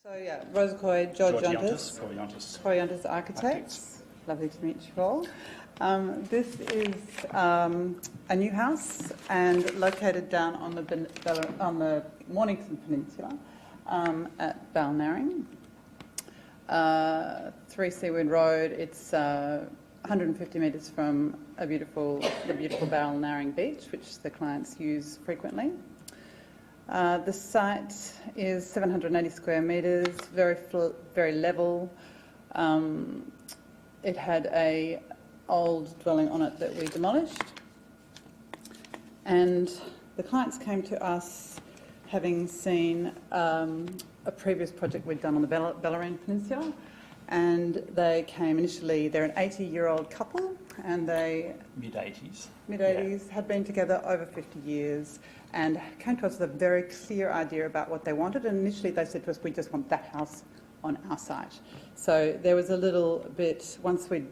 So yeah, Rosa COY, George YIONTIS, COY YIONTIS Architects. Lovely to meet you all. This is a new house and located down on the Mornington Peninsula at Balnarring. 3 SEAWIND Road. It's 150 metres from the beautiful Balnarring Beach, which the clients use frequently. The site is 780 square metres, very level. It had an old dwelling on it that we demolished, and the clients came to us having seen a previous project we'd done on the Victorian Peninsula, and they came initially. They're an 80-year-old couple, and they mid-80s had been together over 50 years, and came to us with a very clear idea about what they wanted. And initially they said to us, we just want that house on our site. So there was a little bit, once we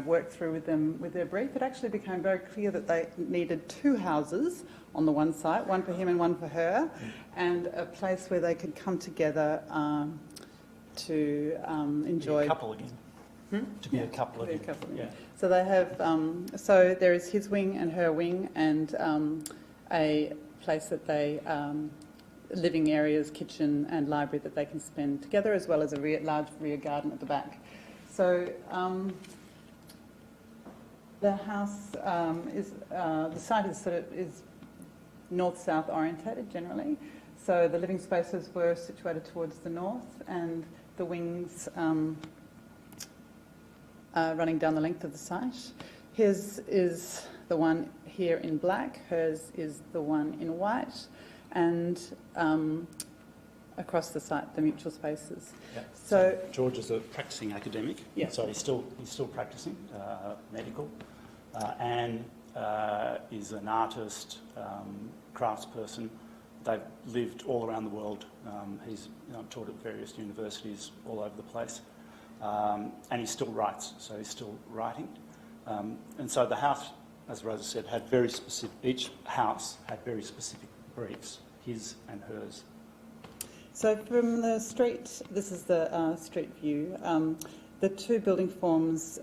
worked through with them with their brief, it actually became very clear that they needed 2 houses on the one site, one for him and one for her, and a place where they could come together to enjoy. To be a couple again. To be a couple again. Yeah. So they have. So there is his wing and her wing, and a place that they living areas, kitchen and library that they can spend together, as well as a large rear garden at the back. So the house is the site is north-south orientated generally. So the living spaces were situated towards the north, and the wings running down the length of the site. His is the one here in black, hers is the one in white, and across the site, the mutual spaces. Yeah. So George is a practicing academic, so he's still practicing medical, and is an artist, craftsperson. They've lived all around the world. He's taught at various universities all over the place, and he still writes, so he's still writing. And so the house, as Rosa said, had very specific. Each house had very specific briefs, his and hers. So from the street, this is the street view. The 2 building forms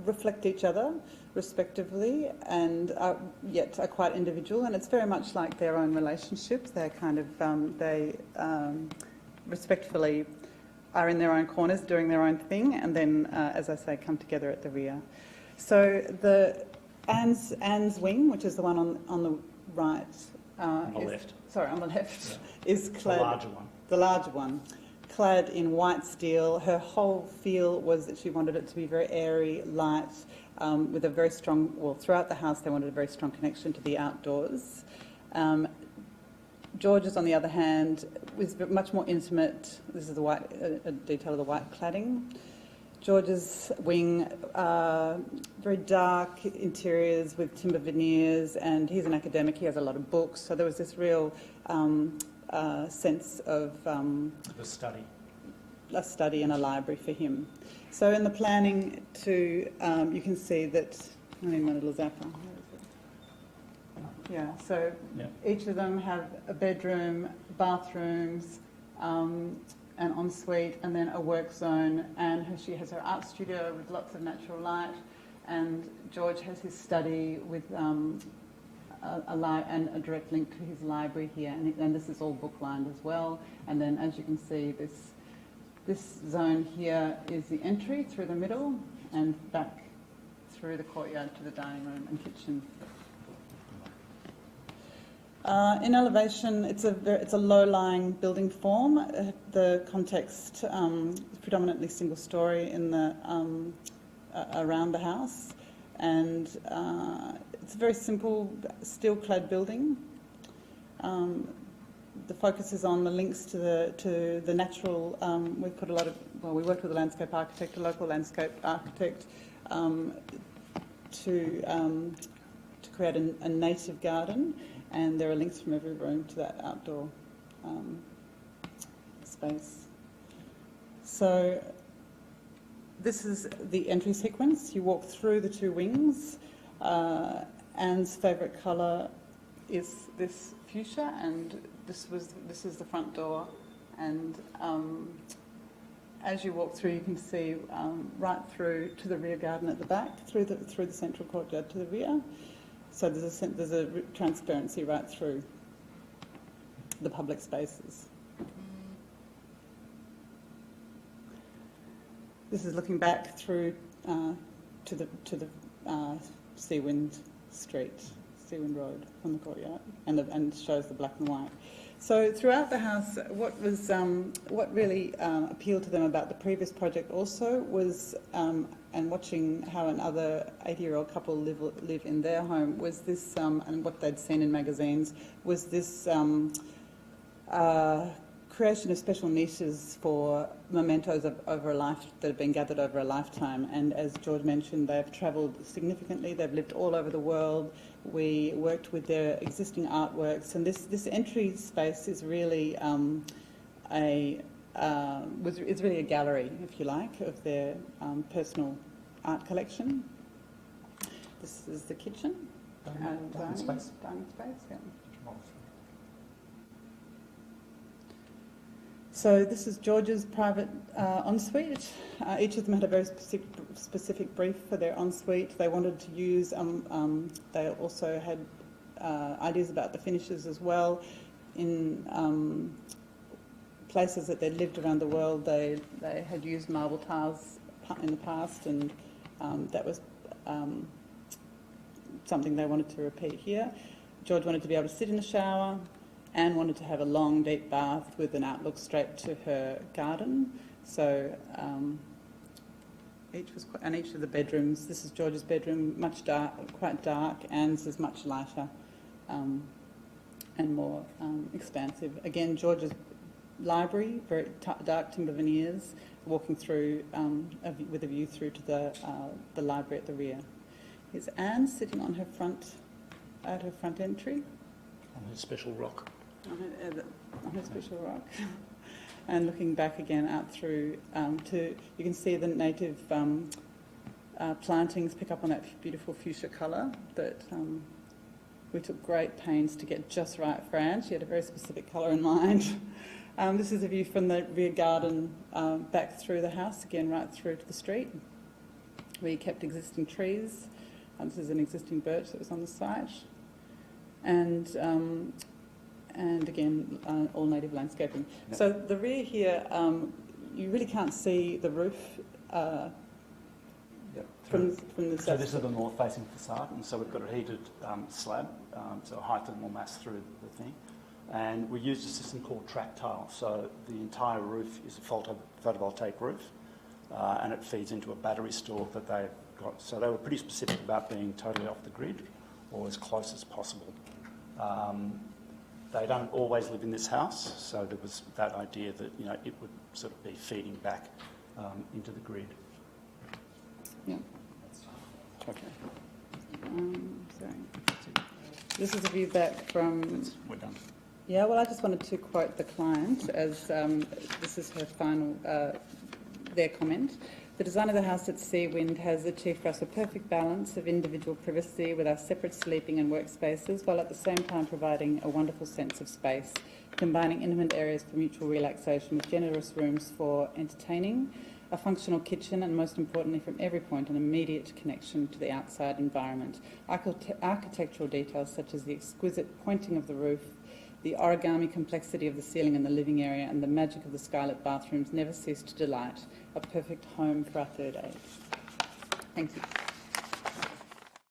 reflect each other respectively, and yet are quite individual, and it's very much like their own relationships. They're kind of they respectfully are in their own corners doing their own thing, and then as I say, come together at the rear. So the Anne's wing, which is the one on the right, on the left, is clad, the larger one, clad in white steel. Her whole feel was that she wanted it to be very airy, light, with a very strong, throughout the house they wanted a very strong connection to the outdoors. George's, on the other hand, was much more intimate. This is the white, a detail of the white cladding. George's wing, very dark interiors with timber veneers, and he's an academic, he has a lot of books, so there was this real sense of a study and a library for him. So in the planning too, you can see that, I need my little zapper. Yeah, so each of them have a bedroom, bathrooms, an ensuite, and then a work zone. And she has her art studio with lots of natural light, and George has his study with and a direct link to his library here. And this is all book lined as well. And then, as you can see, this zone here is the entry through the middle and back through the courtyard to the dining room and kitchen. In elevation, it's a low-lying building form. The context is predominantly single-storey in the around the house, and it's a very simple steel-clad building. The focus is on the links to the natural. We've put a lot of we worked with a landscape architect, a local landscape architect, to create a native garden. And there are links from every room to that outdoor space. So this is the entry sequence. You walk through the 2 wings. Anne's favourite colour is this fuchsia, and this is the front door And as you walk through, you can see right through to the rear garden at the back, through the central courtyard to the rear. So there's a transparency right through the public spaces. This is looking back through to the SEAWIND Street, SEAWIND Road from the courtyard, and shows the black and white. So throughout the house, what really appealed to them about the previous project also was, and watching how another 80-year-old couple live in their home, was this, and what they'd seen in magazines, was this creation of special niches for mementos that have been gathered over a lifetime. And as George mentioned, they've travelled significantly. They've lived all over the world. We worked with their existing artworks, and this entry space is really is really a gallery, if you like, of their personal art collection. This is the kitchen, dining space. Yeah. So this is George's private ensuite. Each of them had a very specific brief for their ensuite. They wanted to use, they also had ideas about the finishes as well. In places that they'd lived around the world, they had used marble tiles in the past, and that was something they wanted to repeat here. George wanted to be able to sit in the shower. Anne wanted to have a long, deep bath with an outlook straight to her garden. So each of the bedrooms. This is George's bedroom, quite dark. Anne's is much lighter and more expansive. Again, George's library, very dark timber veneers, walking through with a view through to the library at the rear. Here's Anne sitting on her front entry. On her special rock. On her special rock. And looking back again out through you can see the native plantings pick up on that beautiful fuchsia colour that we took great pains to get just right for Anne. She had a very specific colour in mind. This is a view from the rear garden back through the house, again right through to the street. We kept existing trees. This is an existing birch that was on the site. And again, all native landscaping. Yep. So the rear here, you really can't see the roof from the south. So this is the north-facing facade, and so we've got a heated slab, so a high thermal mass through the thing. And we used a system called track tile, so the entire roof is a photovoltaic roof, and it feeds into a battery store that they've got. So they were pretty specific about being totally off the grid, or as close as possible. They don't always live in this house, so there was that idea that it would sort of be feeding back into the grid. Yeah. Okay. Sorry. This is a view back from. We're done. Yeah. Well, I just wanted to quote the client as this is her final their comment. The design of the house at SEAWIND has achieved for us a perfect balance of individual privacy with our separate sleeping and workspaces, while at the same time providing a wonderful sense of space, combining intimate areas for mutual relaxation with generous rooms for entertaining, a functional kitchen, and most importantly from every point an immediate connection to the outside environment. Architectural details such as the exquisite pointing of the roof, the origami complexity of the ceiling in the living area, and the magic of the skylit bathrooms never cease to delight. A perfect home for our third age. Thank you.